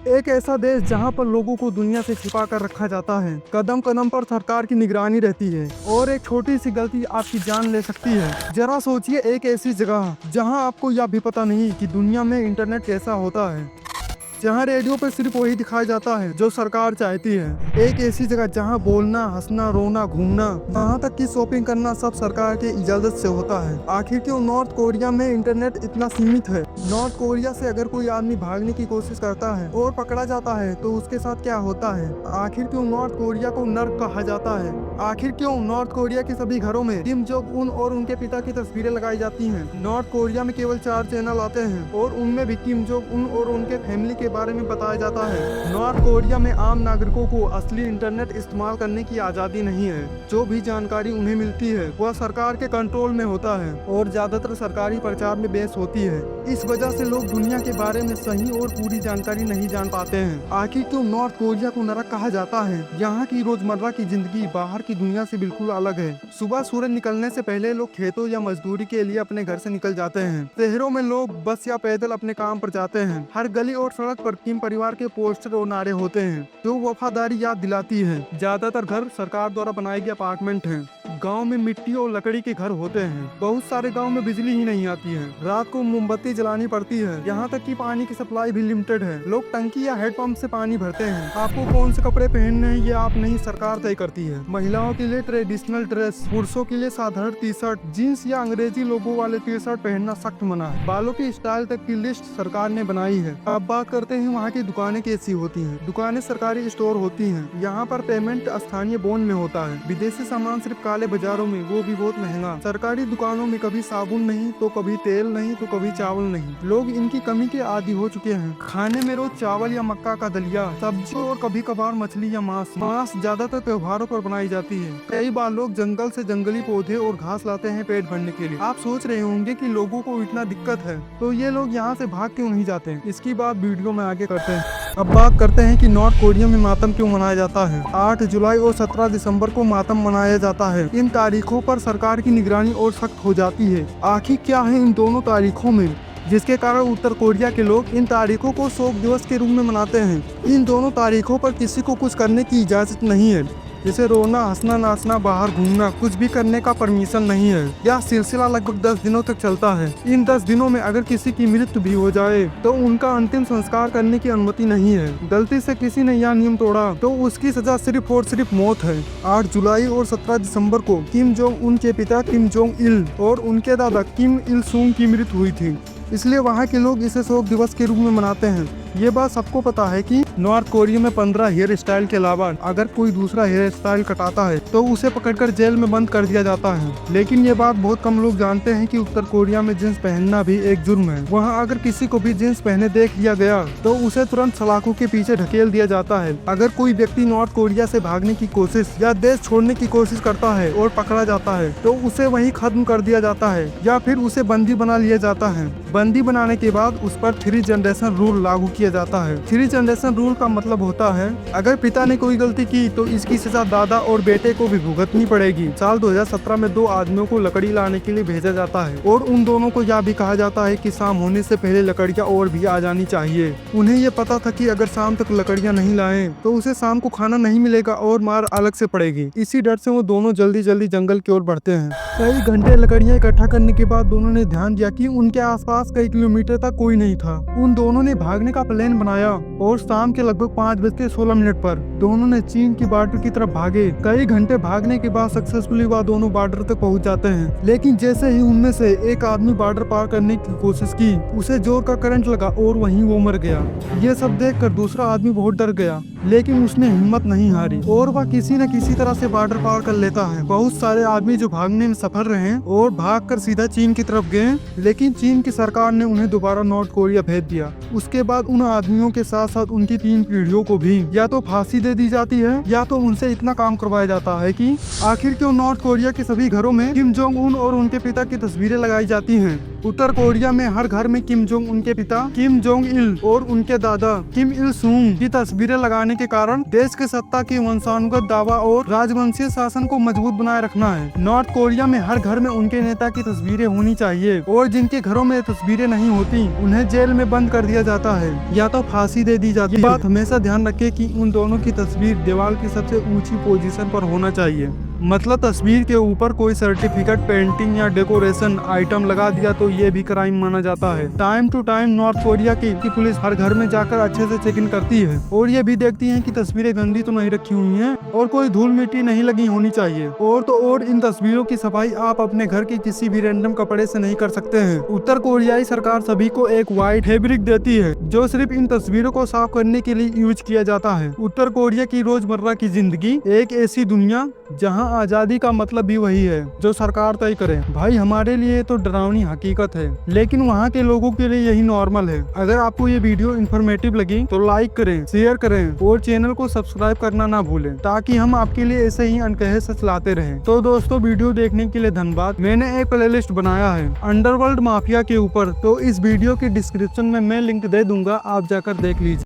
एक ऐसा देश जहां पर लोगों को दुनिया से छिपा कर रखा जाता है, कदम कदम पर सरकार की निगरानी रहती है और एक छोटी सी गलती आपकी जान ले सकती है। जरा सोचिए, एक ऐसी जगह जहां आपको यह भी पता नहीं कि दुनिया में इंटरनेट कैसा होता है, जहाँ रेडियो पर सिर्फ वही दिखाया जाता है जो सरकार चाहती है। एक ऐसी जगह जहाँ बोलना, हंसना, रोना, घूमना, यहाँ तक कि शॉपिंग करना सब सरकार के इजाजत से होता है। आखिर क्यों नॉर्थ कोरिया में इंटरनेट इतना सीमित है? नॉर्थ कोरिया से अगर कोई आदमी भागने की कोशिश करता है और पकड़ा जाता है तो उसके साथ क्या होता है? आखिर क्यों नॉर्थ कोरिया को नर्क कहा जाता है? आखिर क्यों नॉर्थ कोरिया के सभी घरों में किम जोंग उन और उनके पिता की तस्वीरें लगाई जाती हैं? नॉर्थ कोरिया में केवल 4 चैनल आते हैं और उनमें भी किम जोंग उन और उनके फैमिली के बारे में बताया जाता है। नॉर्थ कोरिया में आम नागरिकों को असली इंटरनेट इस्तेमाल करने की आजादी नहीं है। जो भी जानकारी उन्हें मिलती है वह सरकार के कंट्रोल में होता है और ज्यादातर सरकारी प्रचार में बहस होती है। इस वजह से लोग दुनिया के बारे में सही और पूरी जानकारी नहीं जान पाते हैं। आखिर क्यों नॉर्थ कोरिया को नरक कहा जाता है? यहाँ की रोजमर्रा की जिंदगी बाहर की दुनिया से बिल्कुल अलग है। सुबह सूरज निकलने से पहले लोग खेतों या मजदूरी के लिए अपने घर से निकल जाते हैं। शहरों में लोग बस या पैदल अपने काम पर जाते हैं। हर गली और सड़क पर किम परिवार के पोस्टर और नारे होते हैं जो वफादारी याद दिलाती है। ज्यादातर घर सरकार द्वारा बनाए गए अपार्टमेंट हैं। गांव में मिट्टी और लकड़ी के घर होते हैं। बहुत सारे गांव में बिजली ही नहीं आती है। रात को मोमबत्ती जलानी पड़ती है। यहाँ तक कि पानी की सप्लाई भी लिमिटेड है। लोग टंकी या हेडपंप से पानी भरते हैं। आपको कौन से कपड़े पहनने हैं ये आप नहीं, सरकार तय करती है। महिलाओं के लिए ट्रेडिशनल ड्रेस, पुरुषों के लिए साधारण टी शर्ट, जीन्स या अंग्रेजी लोगो वाले टी शर्ट पहनना सख्त मना है। बालों की स्टाइल तक की लिस्ट सरकार ने बनाई है। अब बात करते हैं वहाँ की दुकानें कैसी होती हैं। दुकानें सरकारी स्टोर होती हैं। यहाँ पर पेमेंट स्थानीय बॉन्ड में होता है। विदेशी सामान सिर्फ काले बाजारों में, वो भी बहुत महंगा। सरकारी दुकानों में कभी साबुन नहीं तो कभी तेल नहीं तो कभी चावल नहीं। लोग इनकी कमी के आदी हो चुके हैं। खाने में रोज चावल या मक्का का दलिया, सब्जी और कभी कभार मछली या मांस ज्यादातर त्योहारों पर बनाई जाती है। कई बार लोग जंगल से जंगली पौधे और घास लाते हैं पेट भरने के लिए। आप सोच रहे होंगे कि लोगों को इतना दिक्कत है तो ये लोग यहाँ से भाग क्यों नहीं जाते? इसकी बात वीडियो में आगे करते हैं। अब बात करते हैं कि नॉर्थ कोरिया में मातम क्यों मनाया जाता है। 8 जुलाई और 17 दिसंबर को मातम मनाया जाता है। इन तारीखों पर सरकार की निगरानी और सख्त हो जाती है। आखिर क्या है इन दोनों तारीखों में जिसके कारण उत्तर कोरिया के लोग इन तारीखों को शोक दिवस के रूप में मनाते हैं? इन दोनों तारीखों पर किसी को कुछ करने की इजाजत नहीं है, जैसे रोना, हंसना, नाचना, बाहर घूमना, कुछ भी करने का परमिशन नहीं है। यह सिलसिला लगभग 10 दिनों तक चलता है। इन 10 दिनों में अगर किसी की मृत्यु भी हो जाए तो उनका अंतिम संस्कार करने की अनुमति नहीं है। गलती से किसी ने यह नियम तोड़ा तो उसकी सजा सिर्फ और सिर्फ मौत है। 8 जुलाई और 17 दिसंबर को किम जोंग उन के पिता किम जोंग इल और उनके दादा किम इल सूंग की मृत्यु हुई थी, इसलिए वहाँ के लोग इसे शोक दिवस के रूप में मनाते हैं। ये बात सबको पता है कि नॉर्थ कोरिया में 15 हेयर स्टाइल के अलावा अगर कोई दूसरा हेयर स्टाइल कटाता है तो उसे पकड़कर जेल में बंद कर दिया जाता है। लेकिन ये बात बहुत कम लोग जानते हैं कि उत्तर कोरिया में जींस पहनना भी एक जुर्म है। वहाँ अगर किसी को भी जींस पहने देख लिया गया तो उसे तुरंत सलाखों के पीछे ढकेल दिया जाता है। अगर कोई व्यक्ति नॉर्थ कोरिया से भागने की कोशिश या देश छोड़ने की कोशिश करता है और पकड़ा जाता है तो उसे वहीं खत्म कर दिया जाता है या फिर उसे बंदी बना लिया जाता है। बंदी बनाने के बाद उस पर 3 जनरेशन रूल लागू किया जाता है। 3 जनरेशन रूल का मतलब होता है अगर पिता ने कोई गलती की तो इसकी सजा दादा और बेटे को भी भुगतनी पड़ेगी। साल 2017 में 2 आदमियों को लकड़ी लाने के लिए भेजा जाता है और उन दोनों को यह भी कहा जाता है कि शाम होने से पहले लकड़ियां और भी आ जानी चाहिए। उन्हें ये पता था कि अगर शाम तक लकड़ियां नहीं लाए तो उसे शाम को खाना नहीं मिलेगा और मार अलग से पड़ेगी। इसी डर से वो दोनों जल्दी जल्दी जंगल की ओर बढ़ते हैं। कई घंटे लकड़ियां इकट्ठा करने के बाद दोनों ने ध्यान दिया कि उनके आसपास कई किलोमीटर तक कोई नहीं था। उन दोनों ने भागने का प्लान बनाया और शाम के लगभग 5:16 पर दोनों ने चीन की बॉर्डर की तरफ भागे। कई घंटे भागने के बाद सक्सेसफुली वह दोनों बॉर्डर तक पहुंच जाते हैं। लेकिन जैसे ही उनमें से एक आदमी बॉर्डर पार करने की कोशिश की उसे जोर का करंट लगा और वहीं वो मर गया। ये सब देखकर दूसरा आदमी बहुत डर गया, लेकिन उसने हिम्मत नहीं हारी और वह किसी न किसी तरह से बॉर्डर पार कर लेता है। बहुत सारे आदमी जो भागने में सफल रहे और भागकर सीधा चीन की तरफ गए, लेकिन चीन की सरकार ने उन्हें दोबारा नॉर्थ कोरिया भेज दिया। उसके बाद उन आदमियों के साथ साथ उनकी 3 पीढ़ियों को भी या तो फांसी दे दी जाती है या तो उनसे इतना काम करवाया जाता है कि आखिर क्यों नॉर्थ कोरिया के सभी घरों में किम जोंग उन और उनके पिता की तस्वीरें लगाई जाती हैं। उत्तर कोरिया में हर घर में किम जोंग उन के पिता किम जोंग इल और उनके दादा किम इल सूंग की तस्वीरें लगाने होने के कारण देश के सत्ता की वंशानुगत दावा और राजवंशीय शासन को मजबूत बनाए रखना है। नॉर्थ कोरिया में हर घर में उनके नेता की तस्वीरें होनी चाहिए और जिनके घरों में तस्वीरें नहीं होती उन्हें जेल में बंद कर दिया जाता है या तो फांसी दे दी जाती है। ये बात हमेशा ध्यान रखें कि उन दोनों की तस्वीर दीवार की सबसे ऊंची पोजीशन पर होना चाहिए। मतलब तस्वीर के ऊपर कोई सर्टिफिकेट, पेंटिंग या डेकोरेशन आइटम लगा दिया तो ये भी क्राइम माना जाता है। Time to time North Korea की पुलिस हर घर में जाकर अच्छे से चेक इन करती है और ये भी देखती है कि तस्वीरें गंदी तो नहीं रखी हुई हैं और कोई धूल मिट्टी नहीं लगी होनी चाहिए। और तो और इन तस्वीरों की सफाई आप अपने घर के किसी भी रैंडम कपड़े से नहीं कर सकते हैं। उत्तर कोरियाई सरकार सभी को एक व्हाइट फैब्रिक देती है जो सिर्फ इन तस्वीरों को साफ करने के लिए यूज किया जाता है। उत्तर कोरिया की रोजमर्रा की जिंदगी एक ऐसी दुनिया जहां आजादी का मतलब भी वही है जो सरकार तय करे। भाई हमारे लिए तो डरावनी हकीकत है लेकिन वहाँ के लोगों के लिए यही नॉर्मल है। अगर आपको ये वीडियो इन्फॉर्मेटिव लगी तो लाइक करें, शेयर करें और चैनल को सब्सक्राइब करना ना भूलें ताकि हम आपके लिए ऐसे ही अनकहे सच लाते रहें। तो दोस्तों वीडियो देखने के लिए धन्यवाद। मैंने एक प्लेलिस्ट बनाया है अंडरवर्ल्ड माफिया के ऊपर, तो इस वीडियो के डिस्क्रिप्शन में मैं लिंक दे दूंगा, आप जाकर देख लीजिए।